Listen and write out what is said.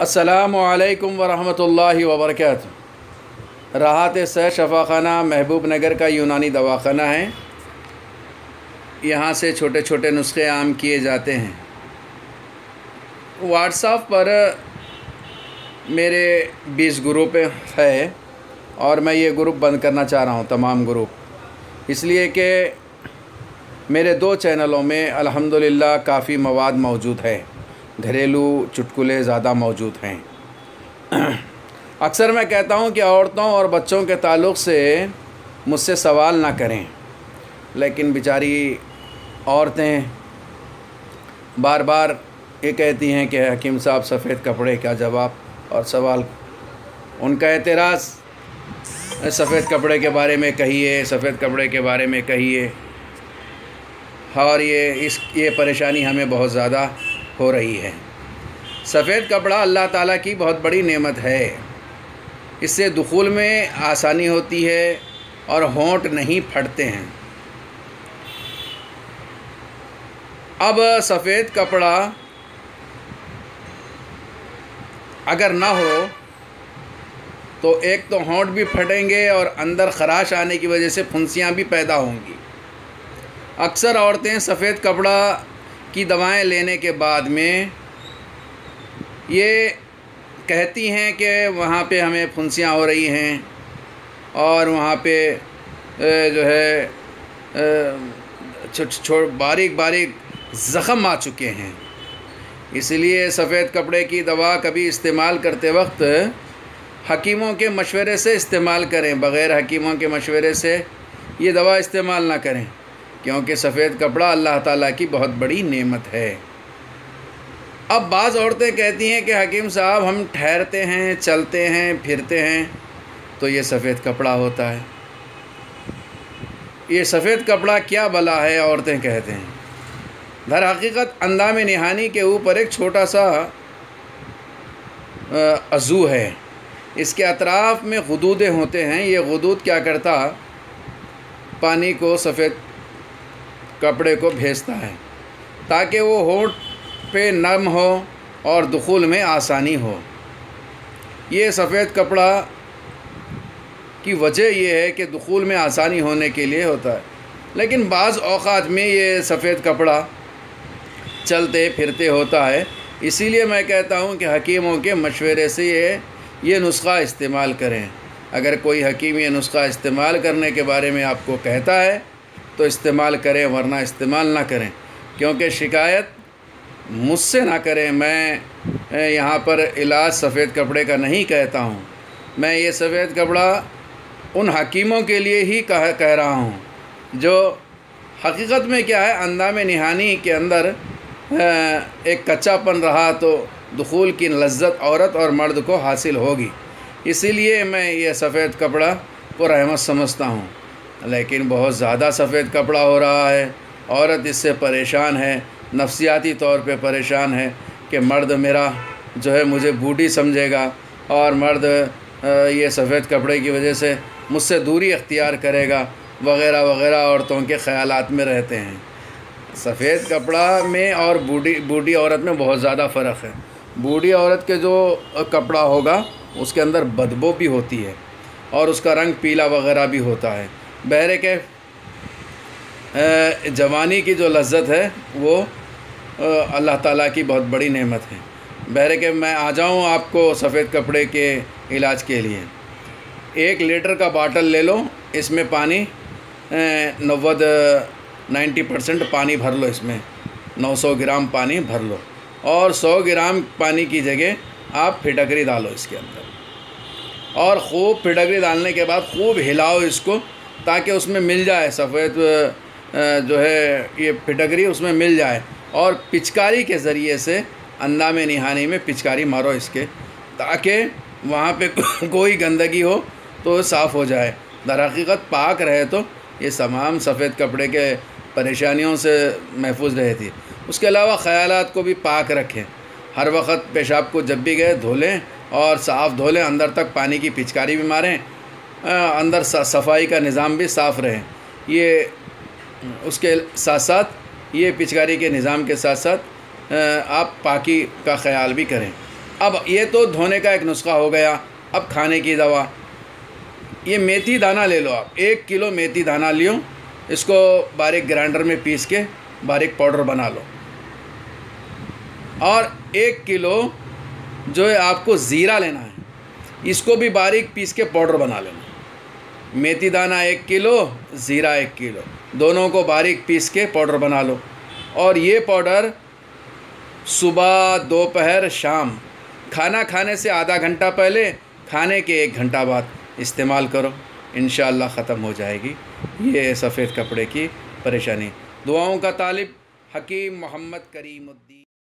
अस्सलामु अलैकुम वरहमतुल्लाहि वबरकातुहू। राहत सह शफ़ाखाना महबूब नगर का यूनानी दवाखाना है। यहाँ से छोटे छोटे नुस्खे आम किए जाते हैं। व्हाट्सएप पर मेरे 20 ग्रुप है और मैं ये ग्रुप बंद करना चाह रहा हूँ, तमाम ग्रुप, इसलिए कि मेरे 2 चैनलों में अल्हम्दुलिल्लाह काफ़ी मवाद मौजूद है, घरेलू चुटकुले ज़्यादा मौजूद हैं। अक्सर मैं कहता हूँ कि औरतों और बच्चों के ताल्लुक़ से मुझसे सवाल ना करें, लेकिन बेचारी औरतें बार बार ये कहती हैं कि हकीम साहब सफ़ेद कपड़े का जवाब और सवाल, उनका एतराज़ सफ़ेद कपड़े के बारे में कहिए, सफ़ेद कपड़े के बारे में कहिए। और ये परेशानी हमें बहुत ज़्यादा हो रही है। सफ़ेद कपड़ा अल्लाह ताला की बहुत बड़ी नेमत है। इससे दुखूल में आसानी होती है और होंठ नहीं फटते हैं। अब सफ़ेद कपड़ा अगर ना हो तो एक तो होंठ भी फटेंगे और अंदर ख़राश आने की वजह से फुंसियाँ भी पैदा होंगी। अक्सर औरतें सफ़ेद कपड़ा की दवाएं लेने के बाद में ये कहती हैं कि वहाँ पे हमें फुंसियाँ हो रही हैं और वहाँ पे जो है बारीक बारीक ज़ख़म आ चुके हैं। इसलिए सफ़ेद कपड़े की दवा कभी इस्तेमाल करते वक्त हकीमों के मशवरे से इस्तेमाल करें, बग़ैर हकीमों के मशवरे से ये दवा इस्तेमाल ना करें, क्योंकि सफ़ेद कपड़ा अल्लाह ताला की बहुत बड़ी नेमत है। अब बाज़ औरतें कहती हैं कि हकीम साहब हम ठहरते हैं, चलते हैं, फिरते हैं तो ये सफ़ेद कपड़ा होता है। ये सफ़ेद कपड़ा क्या बला है, औरतें कहते हैं। दर हकीकत अंदाम निहानी के ऊपर एक छोटा सा अज़ू है, इसके अतराफ़ में गुदूदें होते हैं। ये गुदूद क्या करता, पानी को सफ़ेद कपड़े को भेजता है ताकि वो होंठ पे नम हो और दुखूल में आसानी हो। ये सफ़ेद कपड़ा की वजह ये है कि दुखूल में आसानी होने के लिए होता है। लेकिन बाज़ औक़ात में ये सफ़ेद कपड़ा चलते फिरते होता है। इसीलिए मैं कहता हूँ कि हकीमों के मशवरे से ये नुस्ख़ा इस्तेमाल करें। अगर कोई हकीम ये नुस्ख़ा इस्तेमाल करने के बारे में आपको कहता है तो इस्तेमाल करें, वरना इस्तेमाल ना करें, क्योंकि शिकायत मुझसे ना करें। मैं यहाँ पर इलाज सफ़ेद कपड़े का नहीं कहता हूँ। मैं ये सफ़ेद कपड़ा उन हकीमों के लिए ही कह रहा हूँ जो हकीकत में क्या है, अंदाम निहानी के अंदर एक कच्चापन रहा तो दुखूल की लज्जत औरत और मर्द को हासिल होगी। इसीलिए मैं ये सफ़ेद कपड़ा को रहमत समझता हूँ। लेकिन बहुत ज़्यादा सफ़ेद कपड़ा हो रहा है, औरत इससे परेशान है, नफसियाती तौर पे परेशान है कि मर्द मेरा जो है मुझे बूढ़ी समझेगा और मर्द ये सफ़ेद कपड़े की वजह से मुझसे दूरी अख्तियार करेगा, वग़ैरह वग़ैरह औरतों के ख़यालात में रहते हैं। सफ़ेद कपड़ा में और बूढ़ी औरत में बहुत ज़्यादा फ़र्क है। बूढ़ी औरत के जो कपड़ा होगा उसके अंदर बदबू भी होती है और उसका रंग पीला वग़ैरह भी होता है। बहरे के जवानी की जो लज्जत है वो अल्लाह ताला की बहुत बड़ी नेमत है। बहरे के मैं आ जाऊँ आपको सफ़ेद कपड़े के इलाज के लिए। 1 लीटर का बाटल ले लो, इसमें पानी 90% पानी भर लो, इसमें 900 ग्राम पानी भर लो और 100 ग्राम पानी की जगह आप फिटकरी डालो इसके अंदर और ख़ूब फिटकरी डालने के बाद खूब हिलाओ इसको ताकि उसमें मिल जाए सफ़ेद जो है ये फिटकरी उसमें मिल जाए, और पिचकारी के ज़रिए से अंदाम निहानी में पिचकारी मारो इसके, ताकि वहाँ पे कोई गंदगी हो तो साफ़ हो जाए। दर हकीकत पाक रहे तो ये तमाम सफ़ेद कपड़े के परेशानियों से महफूज रहती। उसके अलावा ख़यालात को भी पाक रखें। हर वक्त पेशाब को जब भी गए धो लें और साफ़ धो लें, अंदर तक पानी की पिचकारी भी मारें, अंदर सफाई का निज़ाम भी साफ़ रहे। ये उसके साथ साथ ये पिचकारी के निज़ाम के साथ साथ आप पाकी का ख़याल भी करें। अब ये तो धोने का एक नुस्खा हो गया। अब खाने की दवा, ये मेथी दाना ले लो आप, 1 किलो मेथी दाना लियो, इसको बारीक ग्राइंडर में पीस के बारीक पाउडर बना लो। और 1 किलो जो है आपको ज़ीरा लेना है, इसको भी बारीक पीस के पाउडर बना लेना। मेथी दाना 1 किलो, ज़ीरा 1 किलो, दोनों को बारीक पीस के पाउडर बना लो। और ये पाउडर सुबह, दोपहर, शाम, खाना खाने से आधा घंटा पहले, खाने के 1 घंटा बाद इस्तेमाल करो। इंशाअल्लाह ख़त्म हो जाएगी ये सफ़ेद कपड़े की परेशानी। दुआओं का तालिब हकीम मोहम्मद करीमुद्दीन।